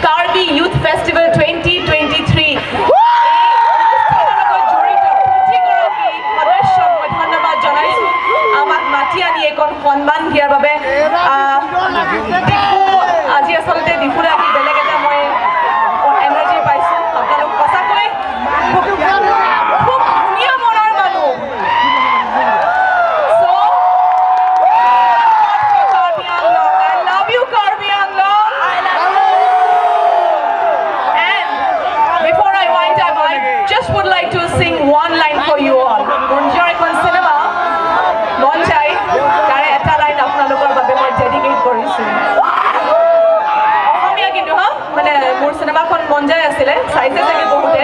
Karbi Youth Festival 2023. আজি আসলে দিপুরে আজি বেলেগ এটা মই এনার্জি পাইছো আপোনালোক সঁচাকৈ খুব ধুনীয়া মনৰ মানুহ so Karbi Anglong, I love you Karbi Anglong, I love you. And before I wind up, I just would like to sing one line for you all. Munjar ekon cinema Monjai kare eta line আপোনালোকৰ বাবে মই dedicate কৰিছো. মানে মোৰ চিনেমাখন মন যায় আছিলে চাইছে চাগে বহুতে